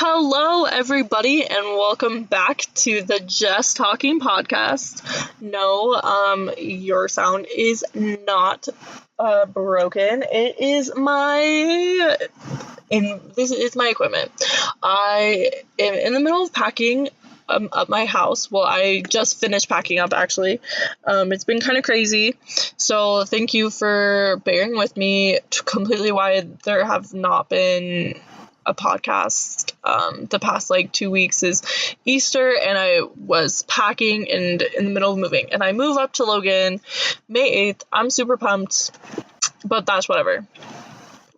Hello, everybody, and welcome back to the Just Talking podcast. No, your sound is not broken. It is this is my equipment. I am in the middle of packing up my house. Well, I just finished packing up, actually. It's been kind of crazy, so thank you for bearing with me. Completely why there have not been a podcast the past 2 weeks is Easter, and I was packing and in the middle of moving, and I move up to Logan May 8th. I'm super pumped, but that's whatever.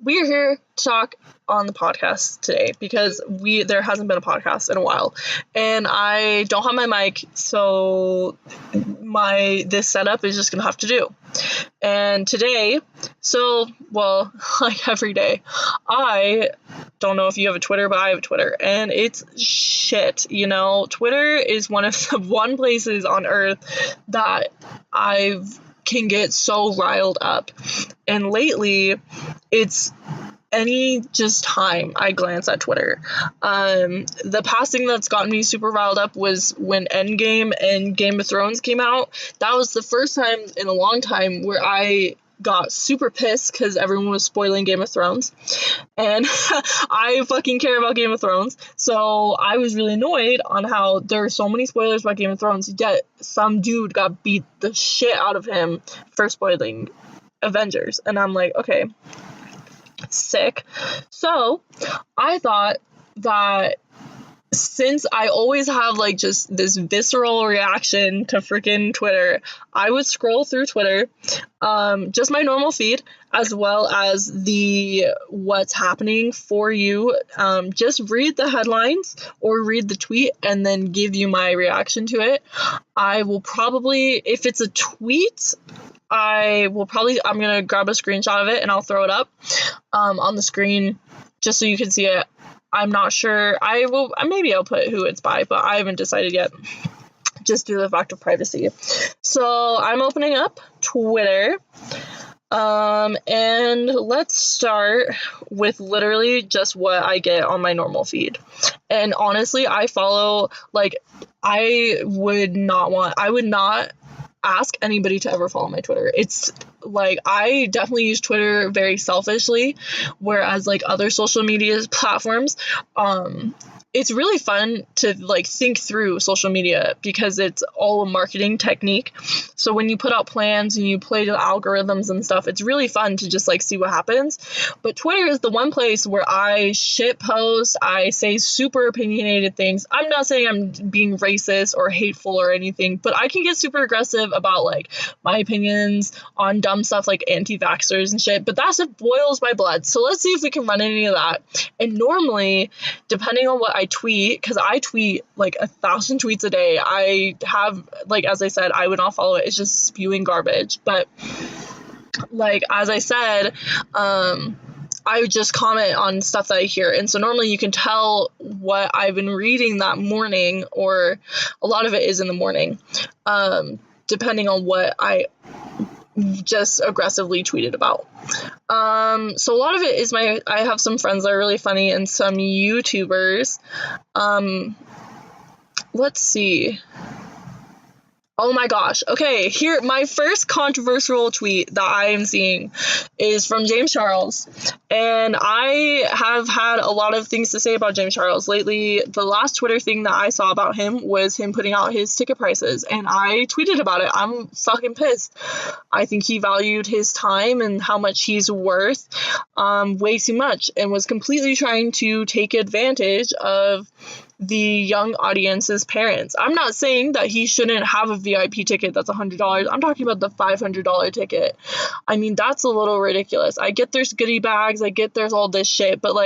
We're here to talk on the podcast today because there hasn't been a podcast in a while, and I don't have my mic, so this setup is just gonna have to do. And today, like every day, I don't know if you have a Twitter, but I have a Twitter, and it's shit. Twitter is one of the one places on earth that I can get so riled up, and lately it's any just time I glance at Twitter. The past thing that's gotten me super riled up was when Endgame and Game of Thrones came out. That was the first time in a long time where I got super pissed because everyone was spoiling Game of Thrones, and I fucking care about Game of Thrones, so I was really annoyed on how there are so many spoilers about Game of Thrones, yet some dude got beat the shit out of him for spoiling Avengers, and I'm like, okay, sick. So I thought that since I always have just this visceral reaction to freaking Twitter, I would scroll through Twitter, just my normal feed, as well as the what's happening for you. Just read the headlines or read the tweet and then give you my reaction to it. I will probably, if it's a tweet, I'm gonna grab a screenshot of it and I'll throw it up on the screen just so you can see it. I'm not sure. Maybe I'll put who it's by, but I haven't decided yet, just due to the fact of privacy. So I'm opening up Twitter, and let's start with literally just what I get on my normal feed. And honestly, I would not ask anybody to ever follow my Twitter. It's I definitely use Twitter very selfishly, whereas other social media platforms, it's really fun to think through social media because it's all a marketing technique. So when you put out plans and you play the algorithms and stuff, it's really fun to just see what happens. But Twitter is the one place where I shit post, I say super opinionated things. I'm not saying I'm being racist or hateful or anything, but I can get super aggressive about my opinions on dumb stuff like anti-vaxxers and shit, but that stuff boils my blood. So let's see if we can run any of that. And normally, depending on what I tweet, because I tweet 1,000 tweets a day. I have, as I said, I would not follow it. It's just spewing garbage. But as I said, I would just comment on stuff that I hear. And so normally you can tell what I've been reading that morning, or a lot of it is in the morning, depending on what I just aggressively tweeted about. So a lot of it is I have some friends that are really funny and some YouTubers. Let's see. Oh my gosh. Okay, here, my first controversial tweet that I am seeing is from James Charles. And I have had a lot of things to say about James Charles lately. The last Twitter thing that I saw about him was him putting out his ticket prices, and I tweeted about it. I'm fucking pissed. I think he valued his time and how much he's worth way too much, and was completely trying to take advantage of the young audience's parents. I'm not saying that he shouldn't have a VIP ticket that's $100. I'm talking about the $500 ticket. I mean, that's a little ridiculous. I get there's goodie bags, I get there's all this shit, but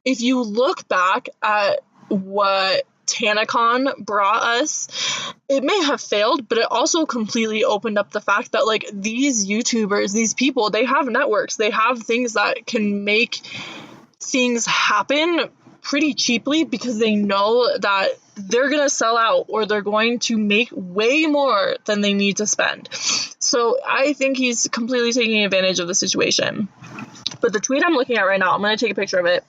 if you look back at what TanaCon brought us, it may have failed, but it also completely opened up the fact that these YouTubers, these people, they have networks, they have things that can make things happen pretty cheaply because they know that they're going to sell out or they're going to make way more than they need to spend. So I think he's completely taking advantage of the situation. But the tweet I'm looking at right now, I'm going to take a picture of it.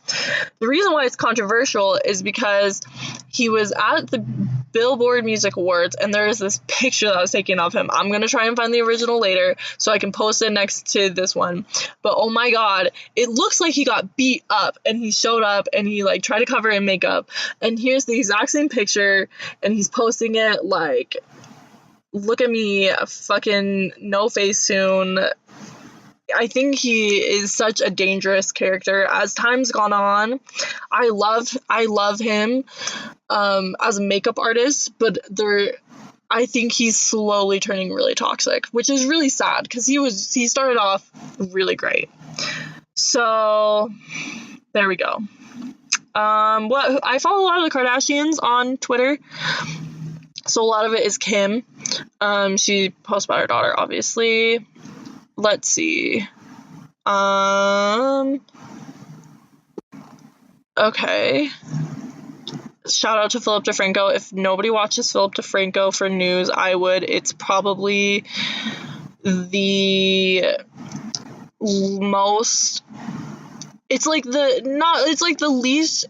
The reason why it's controversial is because he was at the Billboard Music Awards, and there's this picture that was taken of him. I'm going to try and find the original later so I can post it next to this one. But oh my god, it looks like he got beat up, and he showed up, and he like tried to cover it in makeup. And here's the exact same picture, and he's posting it like, look at me, fucking no face soon. I think he is such a dangerous character. As time's gone on, I love him as a makeup artist, but I think he's slowly turning really toxic, which is really sad because he started off really great. So there we go. I follow a lot of the Kardashians on Twitter. So a lot of it is Kim. She posts about her daughter, obviously. Let's see. Okay. Shout out to Philip DeFranco. If nobody watches Philip DeFranco for news, I would. It's probably the most. It's like the least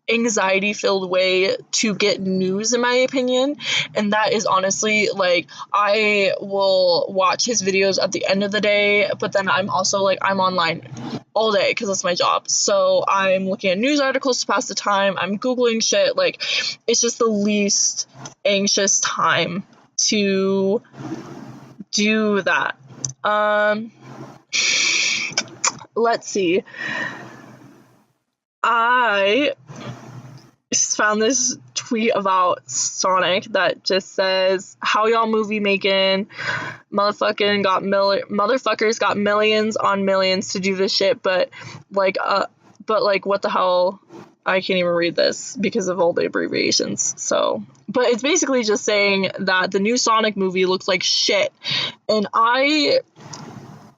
anxiety filled way to get news, in my opinion. And that is honestly, like, I will watch his videos at the end of the day, but then I'm also like, I'm online all day because that's my job. So I'm looking at news articles to pass the time. I'm Googling shit. Like, it's just the least anxious time to do that. Let's see. I found this tweet about Sonic that just says, how y'all movie making? Motherfuckers got millions on millions to do this shit, but what the hell? I can't even read this because of all the abbreviations. So, but it's basically just saying that the new Sonic movie looks like shit, and I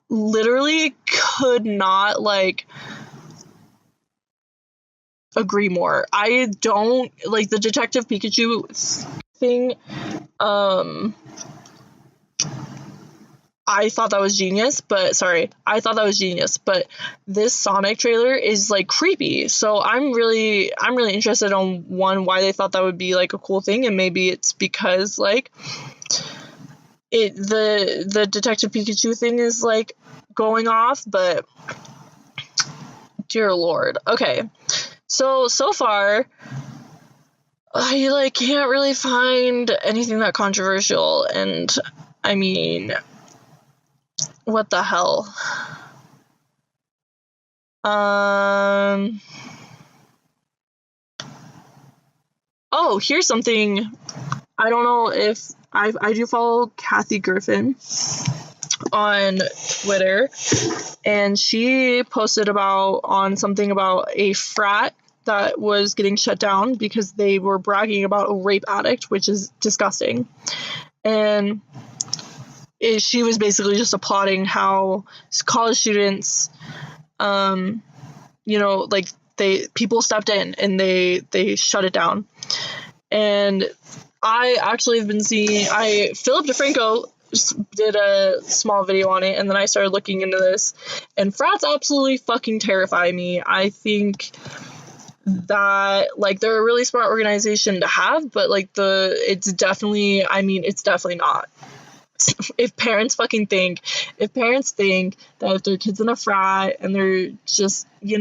literally could not agree more. I don't like the Detective Pikachu thing. I thought that was genius, but this Sonic trailer is like creepy. So I'm really interested on why they thought that would be like a cool thing, and maybe it's because like the Detective Pikachu thing is like going off, but dear Lord. Okay. So far, I can't really find anything that controversial, and I mean, what the hell? Oh, here's something. I don't know if I do follow Kathy Griffin on Twitter, and she posted something about a frat that was getting shut down because they were bragging about a rape addict, which is disgusting. And she was basically just applauding how college students, people stepped in and they shut it down. And I actually have been seeing, Philip DeFranco did a small video on it, and then I started looking into this, and frats absolutely fucking terrify me. I think that they're a really smart organization to have, but it's definitely not. If parents think that if their kid's in a frat and they're just, I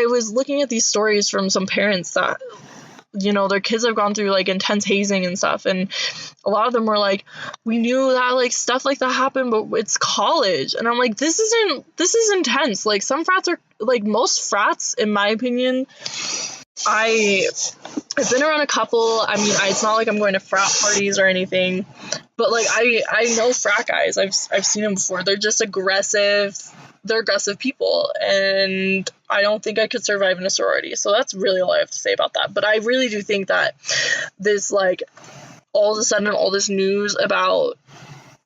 was looking at these stories from some parents that, their kids have gone through intense hazing and stuff, and a lot of them were like, we knew that stuff like that happened, but it's college. And I'm like, this is intense. Some frats are most frats, in my opinion. I've been around a couple. I mean, it's not like I'm going to frat parties or anything, but I know frat guys. I've seen them before. They're just aggressive. They're aggressive people, and I don't think I could survive in a sorority. So that's really all I have to say about that. But I really do think that this all of a sudden all this news about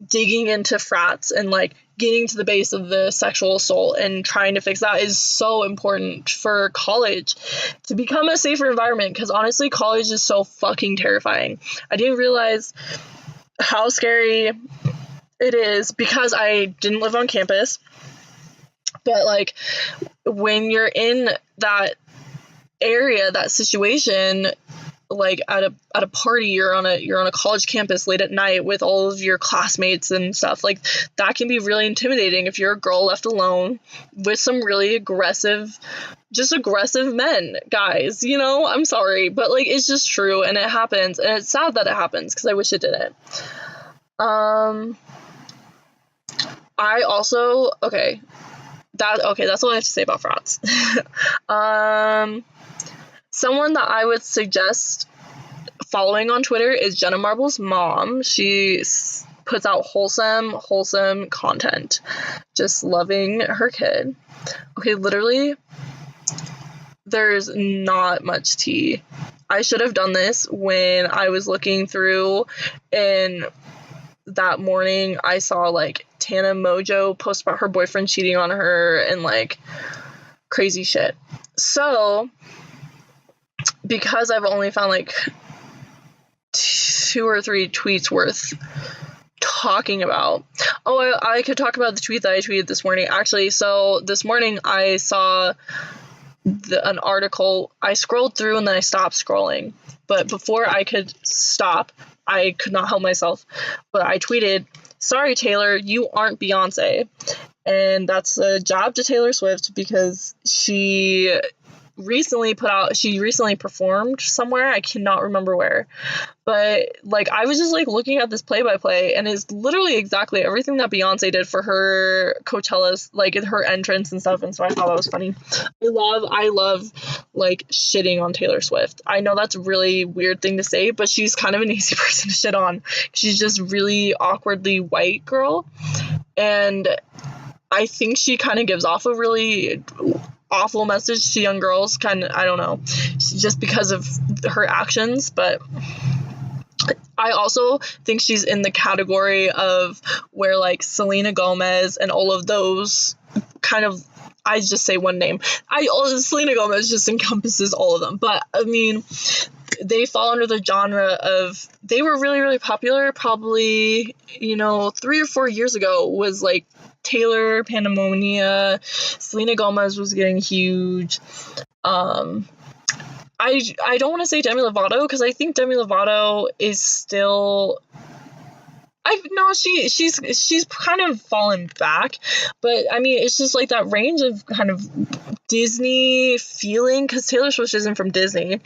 digging into frats and getting to the base of the sexual assault and trying to fix that is so important for college to become a safer environment, because honestly, college is so fucking terrifying. I didn't realize how scary it is because I didn't live on campus. But like when you're in that area, that situation, like at a party, you're on a college campus late at night with all of your classmates and stuff, like that can be really intimidating if you're a girl left alone with some really aggressive men, guys, you know. I'm sorry, but like it's just true, and it happens, and it's sad that it happens because I wish it didn't. I also that's all I have to say about frauds. Someone that I would suggest following on Twitter is Jenna Marbles' mom. She puts out wholesome content. Just loving her kid. Okay, literally, there's not much tea. I should have done this when I was looking through, and that morning I saw like Tana Mojo post about her boyfriend cheating on her and like crazy shit. So because I've only found like 2 or 3 tweets worth talking about. I could talk about the tweet that I tweeted this morning, actually. So this morning I saw an article. I scrolled through and then I stopped scrolling. But before I could stop, I could not help myself. But I tweeted, "Sorry, Taylor, you aren't Beyonce." And that's a jab to Taylor Swift because she recently performed somewhere. I cannot remember where, but like I was just like looking at this play-by-play, and it's literally exactly everything that Beyonce did for her Coachella's, like her entrance and stuff. And so I thought that was funny. I love like shitting on Taylor Swift. I know that's a really weird thing to say, but she's kind of an easy person to shit on. She's just really awkwardly white girl, and I think she kind of gives off a really awful message to young girls, I don't know, just because of her actions. But I also think she's in the category of where like Selena Gomez and all of those kind of, I just say one name, Selena Gomez just encompasses all of them, but I mean they fall under the genre of, they were really, really popular probably, 3 or 4 years ago, was like Taylor, Pandemonia, Selena Gomez was getting huge. I don't want to say Demi Lovato because I think Demi Lovato is still, she's kind of fallen back, but I mean it's just like that range of kind of Disney feeling, because Taylor Swift isn't from Disney.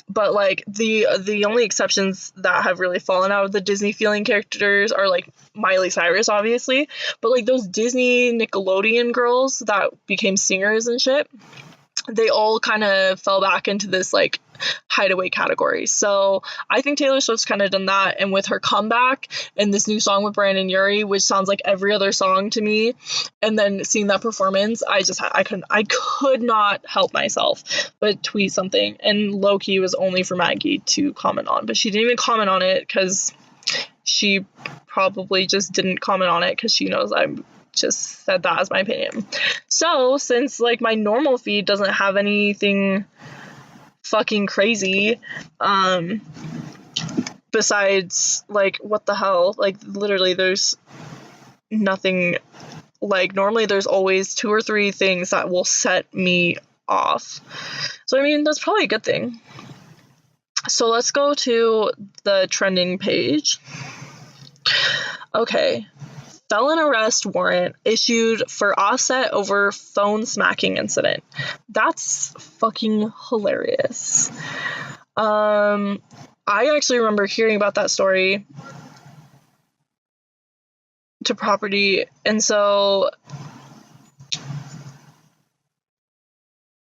But like the only exceptions that have really fallen out of the Disney feeling characters are like Miley Cyrus, obviously, but like those Disney Nickelodeon girls that became singers and shit, they all kind of fell back into this like hideaway category. So I think Taylor Swift's kind of done that, and with her comeback and this new song with Brandon Urie, which sounds like every other song to me, and then seeing that performance, I could not help myself but tweet something, and low-key was only for Maggie to comment on, but she didn't even comment on it because she probably just didn't comment on it because she knows I'm just said that as my opinion. So since like my normal feed doesn't have anything fucking crazy besides like, what the hell, like literally there's nothing, like normally there's always 2 or 3 things that will set me off, so I mean that's probably a good thing. So let's go to the trending page. Okay, felon arrest warrant issued for Offset over phone smacking incident. That's fucking hilarious. I actually remember hearing about that story to Property, and so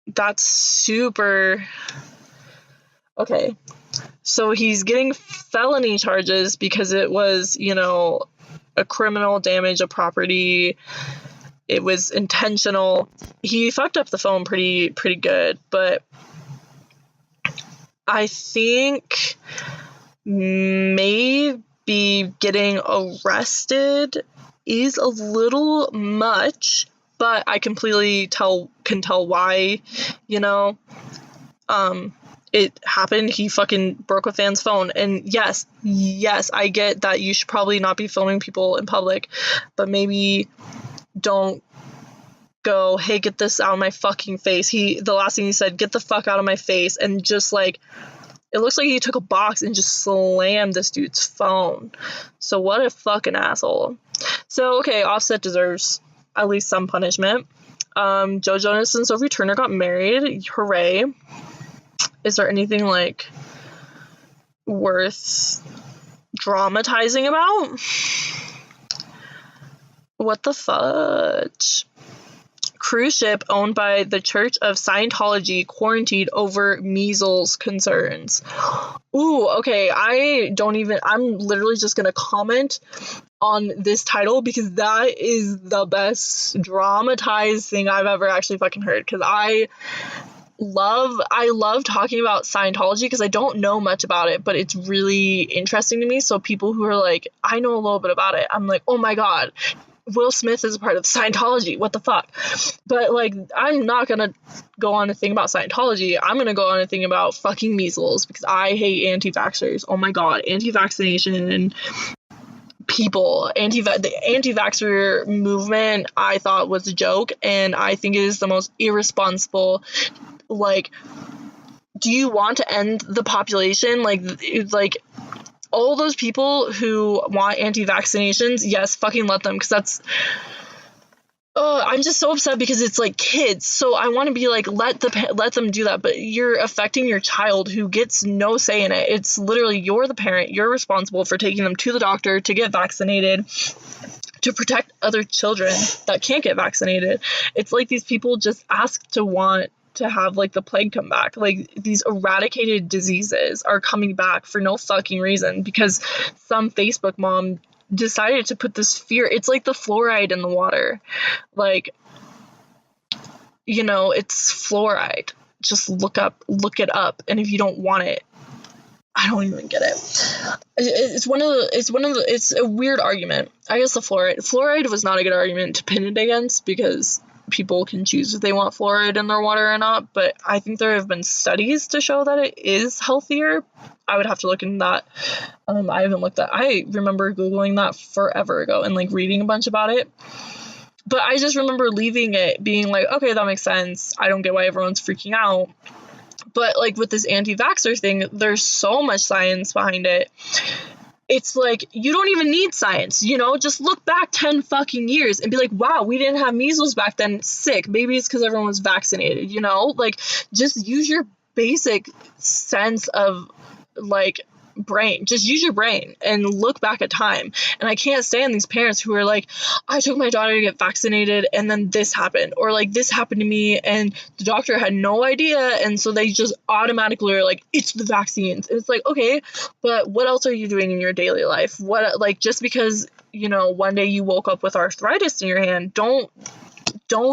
that's super okay. So he's getting felony charges because it was, a criminal damage of property. It was intentional. He fucked up the phone pretty good, but I think maybe getting arrested is a little much, but I completely can tell why, it happened. He fucking broke a fan's phone, and yes, I get that you should probably not be filming people in public, but maybe don't go, hey, get this out of my fucking face. The last thing he said, get the fuck out of my face, and just like, it looks like he took a box and just slammed this dude's phone. So what a fucking asshole. So, okay, Offset deserves at least some punishment. Joe Jonas and Sophie Turner got married. Hooray. Is there anything, like, worth dramatizing about? What the fudge? Cruise ship owned by the Church of Scientology quarantined over measles concerns. Ooh, okay, I'm literally just gonna comment on this title because that is the best dramatized thing I've ever actually fucking heard, because I love talking about Scientology because I don't know much about it, but it's really interesting to me. So people who are like, I know a little bit about it, I'm like, oh my god, Will Smith is a part of Scientology, what the fuck? But like, I'm not gonna go on a thing about Scientology. I'm gonna go on a thing about fucking measles because I hate anti-vaxxers. Oh my god, anti-vaccination and people, the anti-vaxxer movement, I thought was a joke, and I think it is the most irresponsible. Like, do you want to end the population? Like all those people who want anti-vaccinations, yes, fucking let them, because that's I'm just so upset because it's like kids. So I want to be like, let them do that, but you're affecting your child who gets no say in it. It's literally, you're the parent, you're responsible for taking them to the doctor to get vaccinated, to protect other children that can't get vaccinated. It's like these people just ask to want to have like the plague come back. Like, these eradicated diseases are coming back for no fucking reason because some Facebook mom decided to put this fear. It's like the fluoride in the water. Like, you know, it's fluoride. Just look it up. And if you don't want it, I don't even get it. It's a weird argument. I guess the fluoride was not a good argument to pin it against because people can choose if they want fluoride in their water or not, but I think there have been studies to show that it is healthier. I would have to look into that. I haven't looked at. I remember Googling that forever ago and like reading a bunch about it. But I just remember leaving it being like, okay, that makes sense. I don't get why everyone's freaking out. But like with this anti-vaxxer thing, there's so much science behind it. It's like, you don't even need science, you know? Just look back 10 fucking years and be like, wow, we didn't have measles back then. Sick. Maybe it's because everyone was vaccinated, you know? Like, just use your basic sense of, like, brain. Just use your brain and look back at time. And I can't stand these parents who are like, I took my daughter to get vaccinated and then this happened, or like this happened to me and the doctor had no idea, and so they just automatically are like, it's the vaccines. And it's like, okay, but what else are you doing in your daily life? What, like, just because, you know, one day you woke up with arthritis in your hand, don't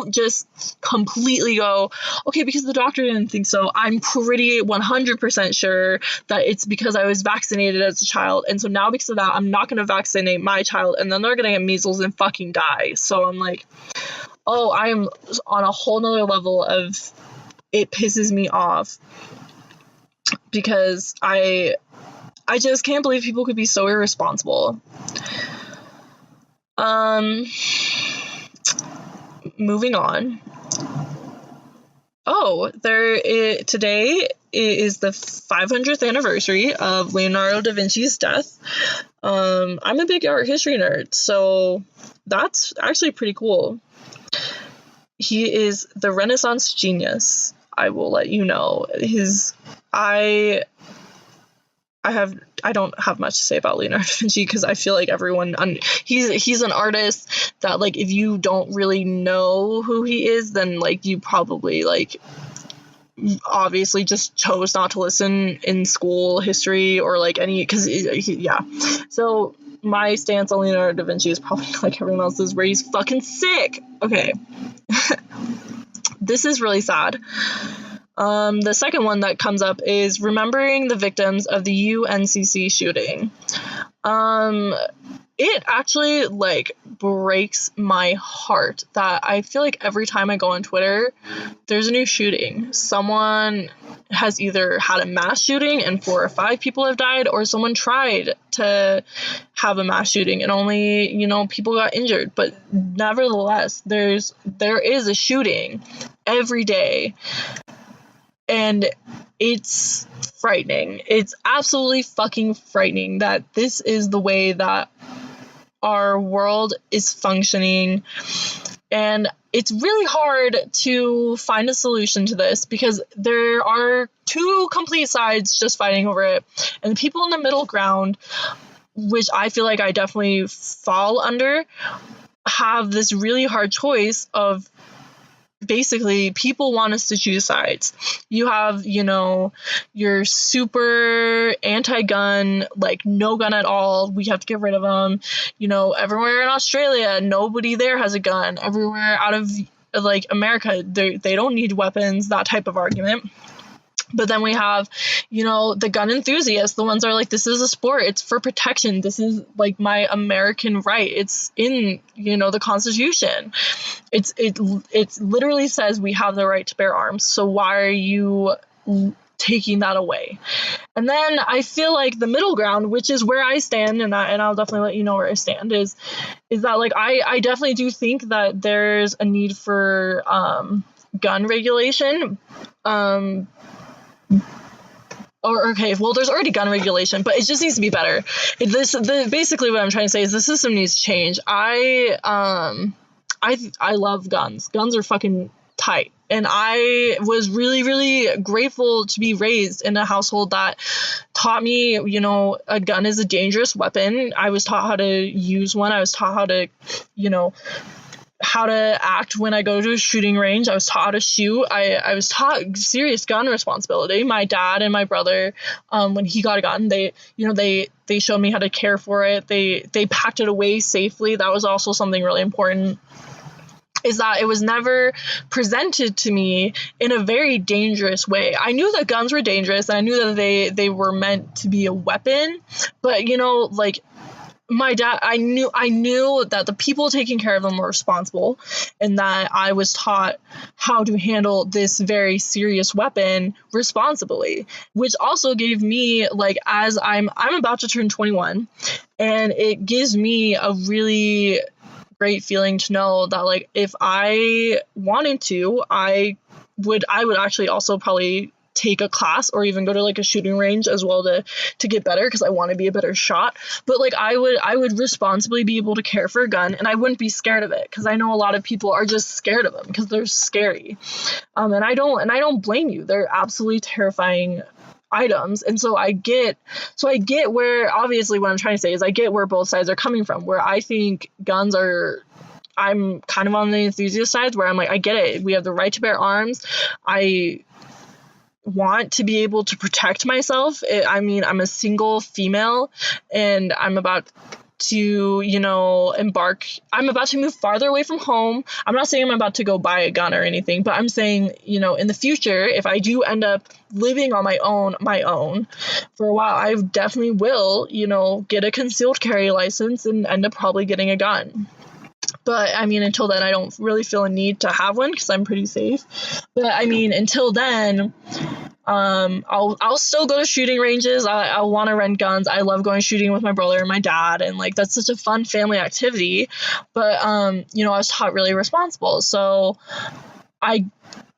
just completely go, okay, because the doctor didn't think so, I'm pretty 100% sure that it's because I was vaccinated as a child, and so now because of that, I'm not going to vaccinate my child, and then they're going to get measles and fucking die. So I'm like, oh, I'm on a whole nother level of, it pisses me off because I just can't believe people could be so irresponsible. Moving on. Oh, today is the 500th anniversary of Leonardo da Vinci's death. I'm a big art history nerd, so that's actually pretty cool. He is the Renaissance genius. I will let you know. I don't have much to say about Leonardo da Vinci because I feel like everyone, he's an artist that, like, if you don't really know who he is, then, like, you probably, like, obviously just chose not to listen in school history or, like, any, because, yeah. So my stance on Leonardo da Vinci is probably like everyone else's, where he's fucking sick. Okay. This is really sad. The second one that comes up is remembering the victims of the UNCC shooting. It actually, like, breaks my heart that I feel like every time I go on Twitter, there's a new shooting. Someone has either had a mass shooting and 4 or 5 people have died, or someone tried to have a mass shooting and only, people got injured. But nevertheless, there is a shooting every day, and it's frightening. It's absolutely fucking frightening that this is the way that our world is functioning. And it's really hard to find a solution to this because there are 2 complete sides just fighting over it. And the people in the middle ground, which I feel like I definitely fall under, have this really hard choice of basically people want us to choose sides. You have, your super anti-gun, like no gun at all, we have to get rid of them. Everywhere in Australia, nobody there has a gun. Everywhere out of like America, they don't need weapons, that type of argument. But then we have, the gun enthusiasts, the ones that are like, this is a sport, it's for protection, this is like my American right, it's in, the Constitution. It literally says we have the right to bear arms, so why are you taking that away? And then I feel like the middle ground, which is where I stand, and I'll definitely let you know where I stand, is that like I definitely do think that there's a need for gun regulation. There's already gun regulation, but it just needs to be better. Basically what I'm trying to say is the system needs to change. I love guns. Guns are fucking tight. And I was really, really grateful to be raised in a household that taught me, a gun is a dangerous weapon. I was taught how to use one. I was taught how to, how to act when I go to a shooting range. I was taught how to shoot. I was taught serious gun responsibility. My dad and my brother, when he got a gun, they showed me how to care for it. They packed it away safely. That was also something really important, is that it was never presented to me in a very dangerous way. I knew that guns were dangerous, and I knew that they were meant to be a weapon, but my dad, I knew that the people taking care of them were responsible, and that I was taught how to handle this very serious weapon responsibly, which also gave me, like, as I'm about to turn 21, and it gives me a really great feeling to know that, like, if I wanted to, I would actually also probably take a class or even go to like a shooting range as well to get better, because I want to be a better shot. But like I would responsibly be able to care for a gun, and I wouldn't be scared of it, because I know a lot of people are just scared of them because they're scary. And I don't blame you. They're absolutely terrifying items. And so I get where, obviously what I'm trying to say is I get where both sides are coming from, where I think guns are, I'm kind of on the enthusiast side, where I'm like, I get it. We have the right to bear arms. I want to be able to protect myself. I'm a single female, and I'm about to, I'm about to move farther away from home. I'm not saying I'm about to go buy a gun or anything, but I'm saying, in the future, if I do end up living on my own for a while, I definitely will, get a concealed carry license and end up probably getting a gun. But until then, I don't really feel a need to have one because I'm pretty safe. But until then, I'll still go to shooting ranges. I want to rent guns. I love going shooting with my brother and my dad, and like that's such a fun family activity. But I was taught really responsible. So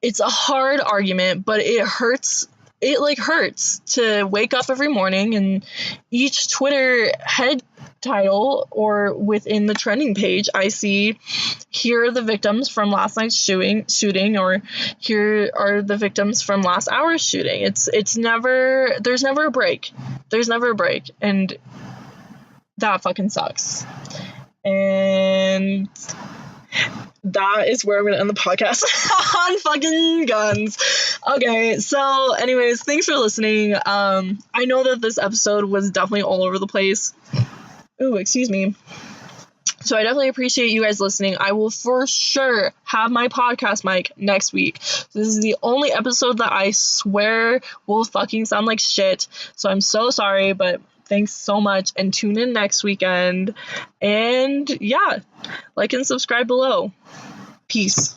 it's a hard argument, but it hurts. It hurts to wake up every morning and each Twitter head title or within the trending page, I see, here are the victims from last night's shooting, or here are the victims from last hour's shooting. There's never a break. And that fucking sucks. And that is where I'm going to end the podcast on fucking guns. Okay, so anyways, thanks for listening. I know that this episode was definitely all over the place. Ooh, excuse me. So I definitely appreciate you guys listening. I will for sure have my podcast mic next week. This is the only episode that I swear will fucking sound like shit. So I'm so sorry, but thanks so much, and tune in next weekend. And yeah, like and subscribe below. Peace.